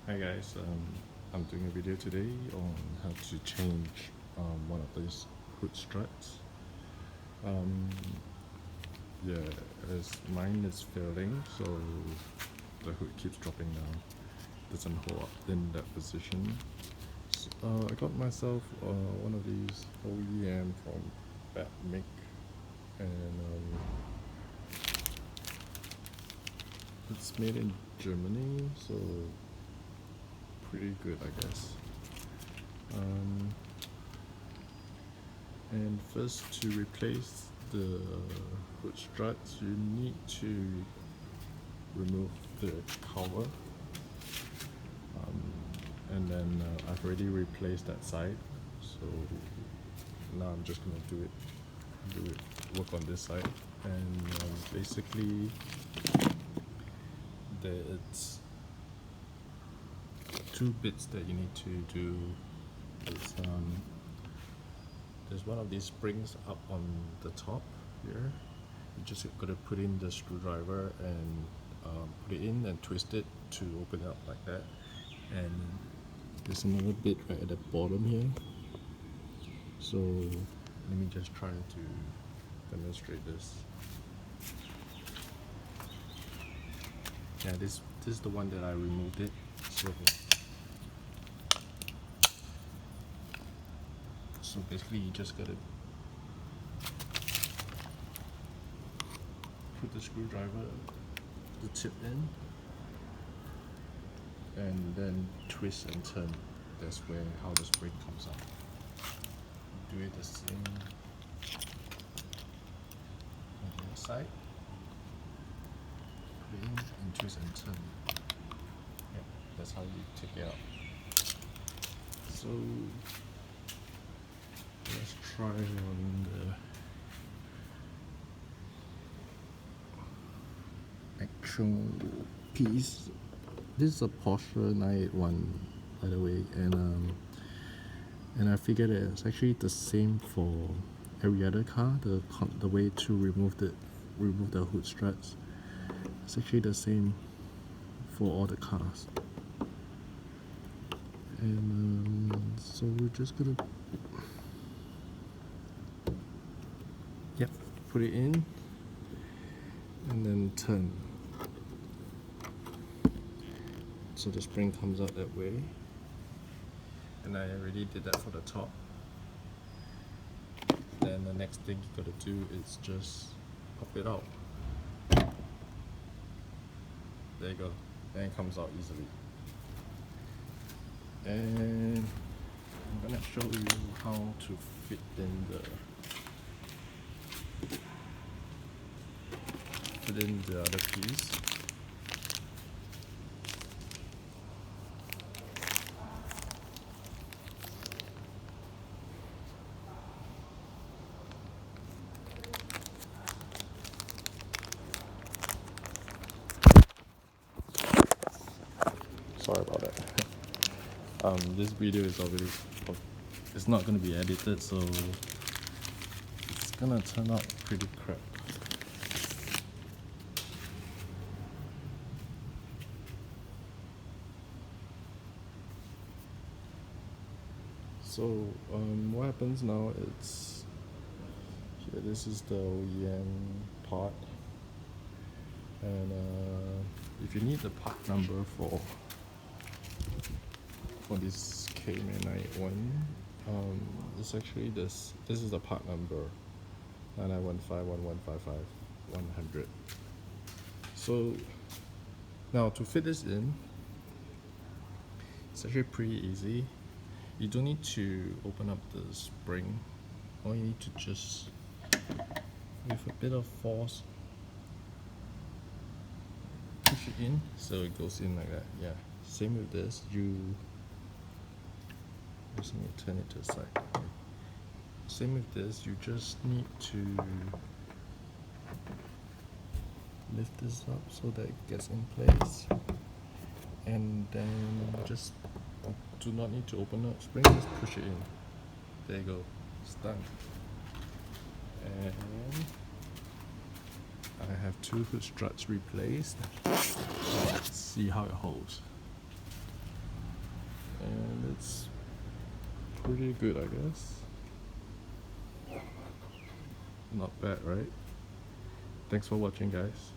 Hi guys, I'm doing a video today on how to change one of these hood struts. Um, yeah, as mine is failing, so the hood keeps dropping down, doesn't hold up in that position. So, I got myself one of these OEM from Batmic, and it's made in Germany, so pretty good, I guess. And first, to replace the hood struts, you need to remove the cover, and then I've already replaced that side, so now I'm just gonna work on this side. And basically there's two bits that you need to do. There's one of these springs up on the top here. You just gotta put in the screwdriver and put it in and twist it to open it up like that. And there's another bit right at the bottom here. So let me just try to demonstrate this. Yeah, this is the one that I removed it. So basically you just gotta put the screwdriver, the tip in, and then twist and turn. That's how the spring comes out. Do it the same on the other side. Put it in and twist and turn. Yeah, that's how you take it out. So let's try on the actual piece. This is a Porsche 981, by the way, and I figured it's actually the same for every other car. The way to remove the hood struts, it's actually the same for all the cars. And so we're just gonna put it in and then turn, so the spring comes out that way. And I already did that for the top. Then the next thing you gotta do is just pop it out. There you go, and it comes out easily. And I'm gonna show you how to fit in the other piece. Sorry about that. This video is it's not gonna be edited, so it's gonna turn out pretty crap. So what happens now is here, this is the OEM part, and if you need the part number for this Cayman 981, it's actually this is the part number 99151155 So now to fit this in, it's actually pretty easy. You don't need to open up the spring. All you need to just, with a bit of force, push it in so it goes in like that. Yeah, same with this. Just need to turn it to the side. Same with this, you just need to lift this up so that it gets in place, and then just do not need to open up spring, just push it in. There you go, it's done. And I have two hood struts replaced. Let's see how it holds. pretty good, I guess. Not bad, right? Thanks for watching, guys.